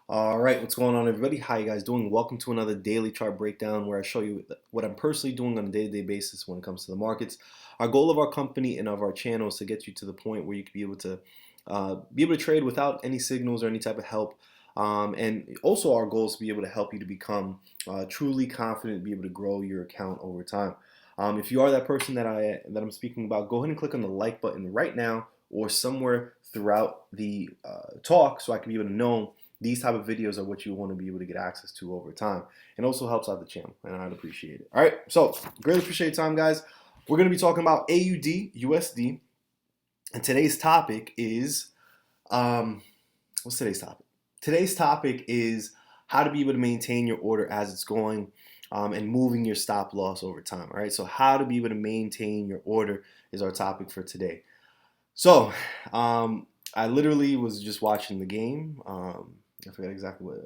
All right, what's going on, everybody? How you guys doing? Welcome to another daily chart breakdown where I show you what I'm personally doing on a day-to-day basis when it comes to the markets. Our goal of our company and of our channel is to get you to the point where you can be able to trade without any signals or any type of help. And also our goal is to be able to help you to become truly confident, be able to grow your account over time. If you are that person that I'm speaking about, go ahead and click on the like button right now or somewhere throughout the talk so I can be able to know these type of videos are what you want to be able to get access to over time, and also helps out the channel, and I'd appreciate it. All right, so greatly appreciate your time, guys. We're going to be talking about AUDUSD, and today's topic is what's today's topic? Today's topic is how to be able to maintain your order as it's going, and moving your stop loss over time. All right, so how to be able to maintain your order is our topic for today. So I literally was just watching the game. I forgot exactly what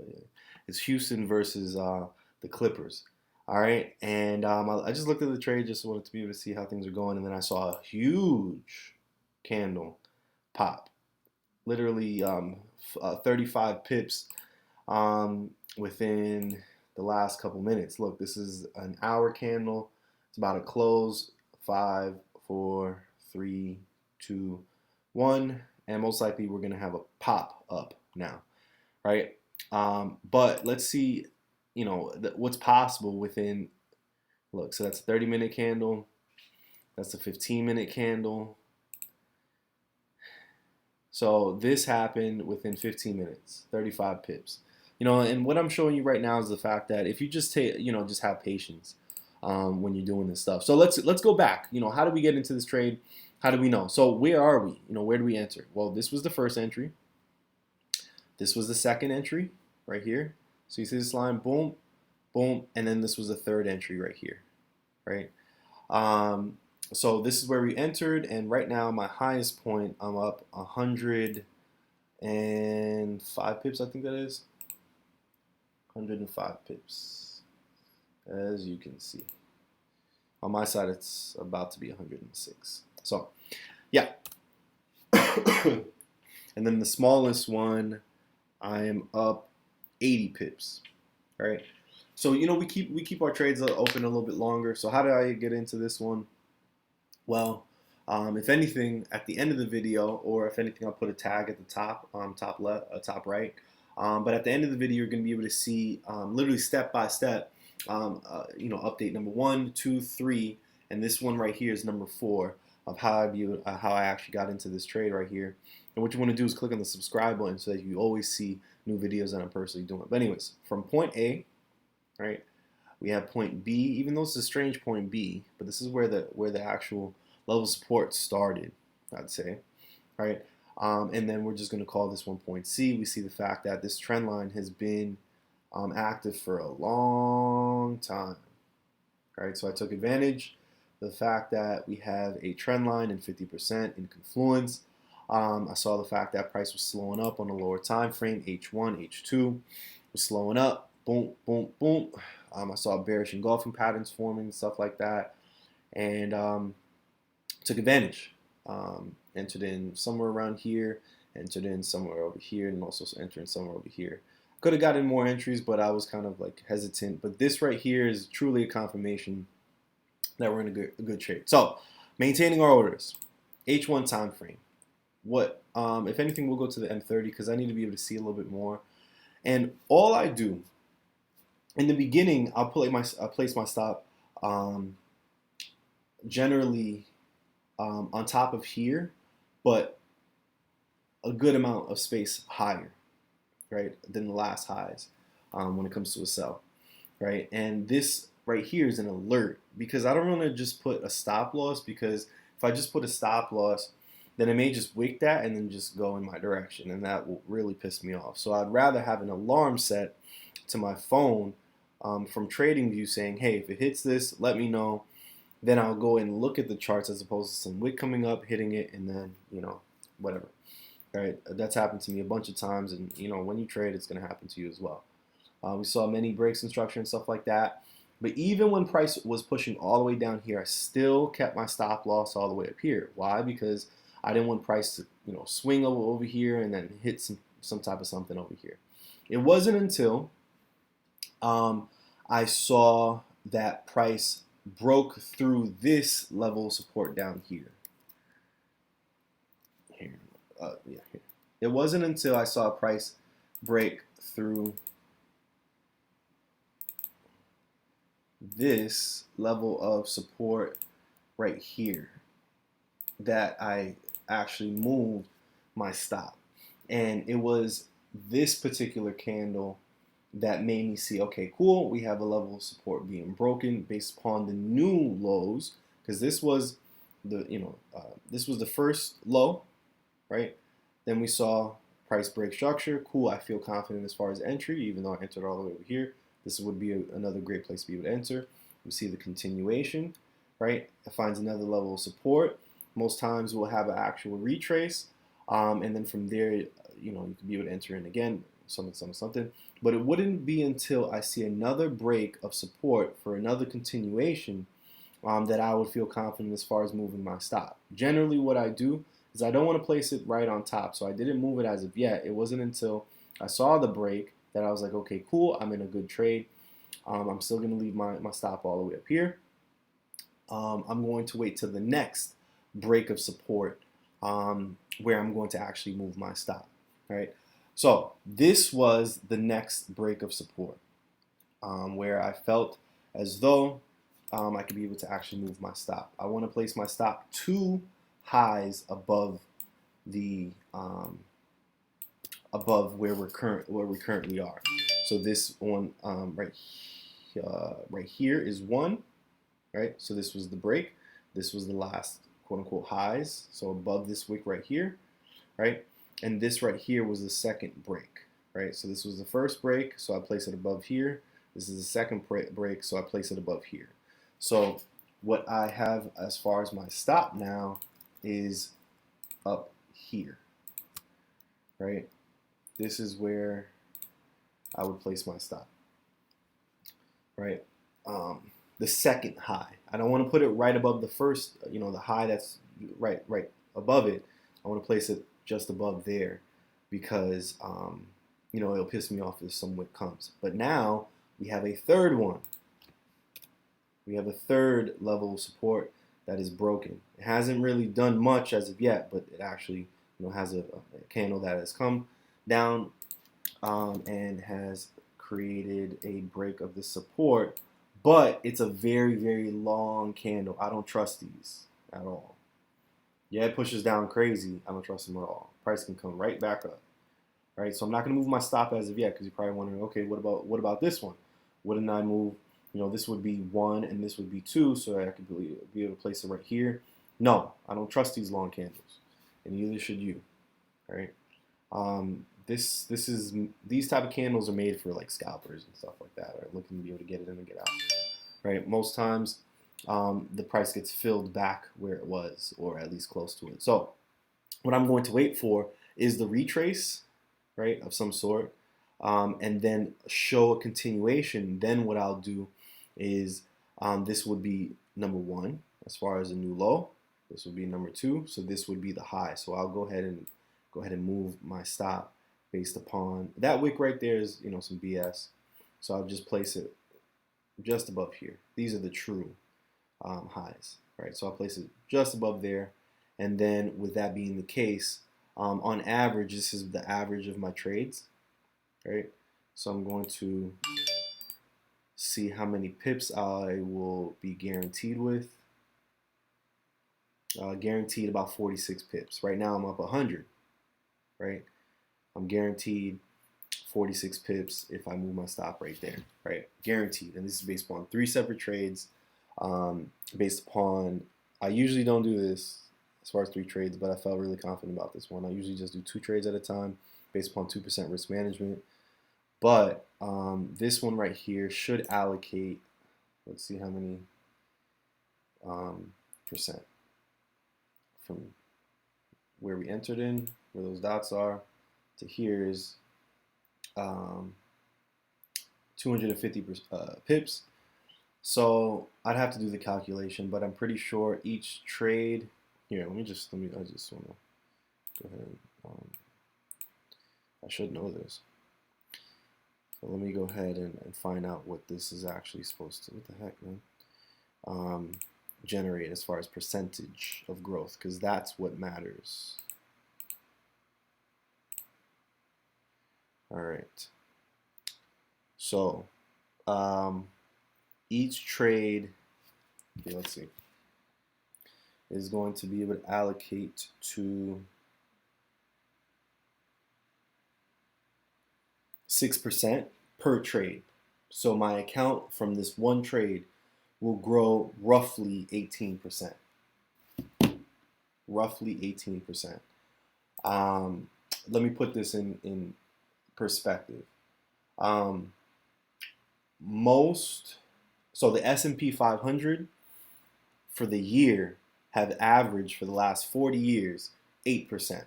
it's Houston versus the Clippers. All right, and I just looked at the trade, just wanted to be able to see how things are going, and then I saw a huge candle pop, literally 35 pips within the last couple minutes. Look, this is an hour candle. It's about to close. 5, 4, 3, 2, 1, and most likely we're gonna have a pop up now, right? But let's see, what's possible within. Look, so that's a 30-minute candle. That's a 15-minute candle. So this happened within 15 minutes, 35 pips. And what I'm showing you right now is the fact that if you just just have patience when you're doing this stuff. So let's go back. How do we get into this trade? How do we know? So where are we? Where do we enter? Well, this was the first entry. This was the second entry right here. So you see this line, boom, boom, and then this was the third entry right here, right? So this is where we entered, and right now my highest point, I'm up 105 pips, I think that is. 105 pips, as you can see. On my side, it's about to be 106. So, yeah. And then the smallest one, I am up 80 pips, right? So we keep our trades open a little bit longer. So how did I get into this one? Well, if anything, at the end of the video, or if anything, I'll put a tag at the top, top left, top right. But at the end of the video, you're going to be able to see literally step by step, update number 1, 2, 3, and this one right here is number 4 of how I actually got into this trade right here. And what you want to do is click on the subscribe button so that you always see new videos that I'm personally doing. But anyways, from point A, right, we have point B. Even though it's a strange point B, but this is where the actual level of support started, I'd say, right? And then we're just going to call this one point C. We see the fact that this trend line has been active for a long time, right? So I took advantage of the fact that we have a trend line in 50% in confluence. I saw the fact that price was slowing up on a lower time frame, H1, H2 was slowing up, boom, boom, boom. I saw bearish engulfing patterns forming, stuff like that, and took advantage. Entered in somewhere around here, entered in somewhere over here, and also entering somewhere over here. Could have gotten more entries, but I was kind of like hesitant. But this right here is truly a confirmation that we're in a good trade. So maintaining our orders, H1 time frame. What if anything, we'll go to the M30 because I need to be able to see a little bit more. And all I do in the beginning, I'll place my stop generally on top of here, but a good amount of space higher, right, than the last highs when it comes to a sell, right? And this right here is an alert because I don't want to just put a stop loss, because if I just put a stop loss, then it may just wick that and then just go in my direction, and that will really piss me off. So I'd rather have an alarm set to my phone from TradingView saying, hey, if it hits this, let me know. Then I'll go and look at the charts as opposed to some wick coming up, hitting it, and then, whatever. Right? That's happened to me a bunch of times, and, when you trade, it's going to happen to you as well. We saw many breaks in structure and stuff like that. But even when price was pushing all the way down here, I still kept my stop loss all the way up here. Why? Because I didn't want price to, swing over here and then hit some type of something over here. It wasn't until I saw that price broke through this level of support down here. Here. It wasn't until I saw a price break through this level of support right here that I actually moved my stop. And it was this particular candle that made me see, okay, cool, we have a level of support being broken based upon the new lows, because this was the, this was the first low, right? Then we saw price break structure. Cool, I feel confident as far as entry, even though I entered all the way over here. This would be another great place to be able to enter. We see the continuation, right? It finds another level of support. Most times we'll have an actual retrace, and then from there, you can be able to enter in again, something. But it wouldn't be until I see another break of support for another continuation that I would feel confident as far as moving my stop. Generally, what I do is I don't want to place it right on top, so I didn't move it as of yet. It wasn't until I saw the break that I was like, okay, cool, I'm in a good trade. I'm still going to leave my stop all the way up here. I'm going to wait till the next break of support where I'm going to actually move my stop, right? So this was the next break of support where I felt as though I could be able to actually move my stop. I want to place my stop 2 highs above the above where we currently are. So this one right here is 1, right? So this was the break. This was the last quote unquote highs. So above this wick right here, right? And this right here was the second break, right? So this was the first break, so I place it above here. This is the second break, so I place it above here. So what I have as far as my stop now is up here, right? This is where I would place my stop, right? The second high. I don't want to put it right above the first, the high that's right above it. I want to place it just above there because, it'll piss me off if some wick comes. But now we have a third one. We have a third level of support that is broken. It hasn't really done much as of yet, but it actually, has a candle that has come down and has created a break of the support. But it's a very, very long candle. I don't trust these at all. Yeah, it pushes down crazy. I don't trust them at all. Price can come right back up. Right? So I'm not going to move my stop as of yet because you're probably wondering, okay, what about this one? Wouldn't I move? This would be 1 and this would be 2, so I could be able to place it right here. No, I don't trust these long candles, and neither should you. All right? These type of candles are made for like scalpers and stuff like that, or looking to be able to get it in and get out. Right? Most times, the price gets filled back where it was, or at least close to it. So, what I'm going to wait for is the retrace, right, of some sort, and then show a continuation. Then what I'll do is this would be number 1 as far as a new low. This would be number 2. So this would be the high. So I'll go ahead and move my stop based upon that wick right there is some BS. So I'll just place it just above here. These are the true highs, right? So I'll place it just above there, and then with that being the case, on average, this is the average of my trades, right? So I'm going to see how many pips I will be guaranteed with. Guaranteed about 46 pips. Right now I'm up 100, right? I'm guaranteed 46 pips if I move my stop right there, right? Guaranteed. And this is based upon 3 separate trades. Based upon, I usually don't do this as far as 3 trades, but I felt really confident about this one. I usually just do 2 trades at a time based upon 2% risk management. But this one right here should allocate, let's see how many percent from where we entered in, where those dots are, to here is 250 pips. So I'd have to do the calculation, but I'm pretty sure each trade here. I just want to go ahead. I should know this. But let me go ahead and find out what this is actually supposed to, what the heck, man, generate as far as percentage of growth, because that's what matters. All right. So each trade, okay, let's see, is going to be able to allocate to 6% per trade. So my account from this one trade will grow roughly 18%. Roughly 18%. Let me put this in perspective. So the S&P 500 for the year have averaged for the last 40 years 8%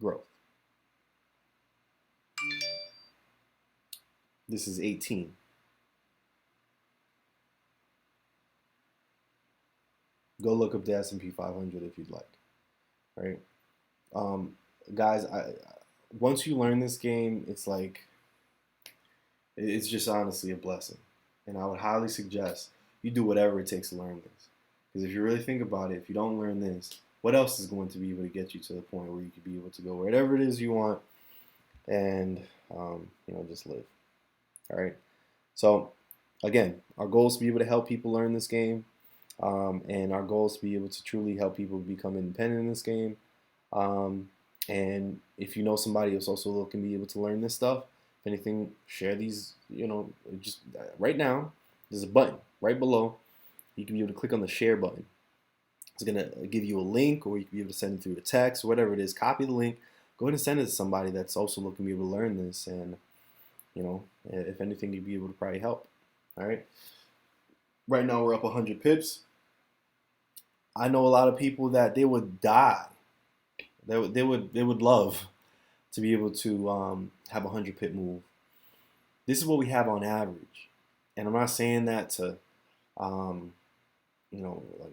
growth. This is 18. Go look up the S&P 500 if you'd like. Right, guys. Once you learn this game, it's like it's just honestly a blessing, and I would highly suggest you do whatever it takes to learn this. Because if you really think about it, if you don't learn this, what else is going to be able to get you to the point where you could be able to go wherever it is you want and just live. All right. So again, our goal is to be able to help people learn this game, and our goal is to be able to truly help people become independent in this game. And if you know somebody else also looking to be able to learn this stuff, if anything, share these. Just right now, there's a button right below. You can be able to click on the share button. It's gonna give you a link, or you can be able to send it through a text, or whatever it is. Copy the link, go ahead and send it to somebody that's also looking to be able to learn this, and if anything, you'd be able to probably help. All right. Right now we're up 100 pips. I know a lot of people that they would die. They would love to be able to have a 100 pip move. This is what we have on average, and I'm not saying that to like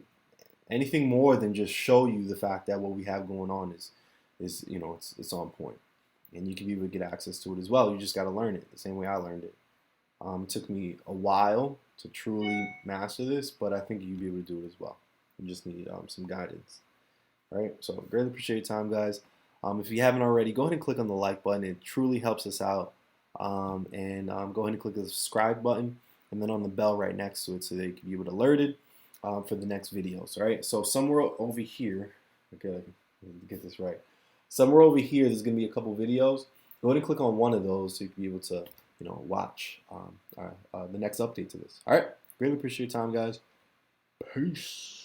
anything more than just show you the fact that what we have going on is it's on point, and you can be able to get access to it as well. You just got to learn it the same way I learned it. It took me a while to truly master this, but I think you'll be able to do it as well. You just need some guidance. All right, so greatly appreciate your time, guys. If you haven't already, go ahead and click on the like button. It truly helps us out. And go ahead and click the subscribe button, and then on the bell right next to it, so that you can be able to be alerted for the next videos. All right, so somewhere over here, okay, get this right. Somewhere over here, there's going to be a couple videos. Go ahead and click on one of those so you can be able to watch the next update to this. All right, greatly appreciate your time, guys. Peace.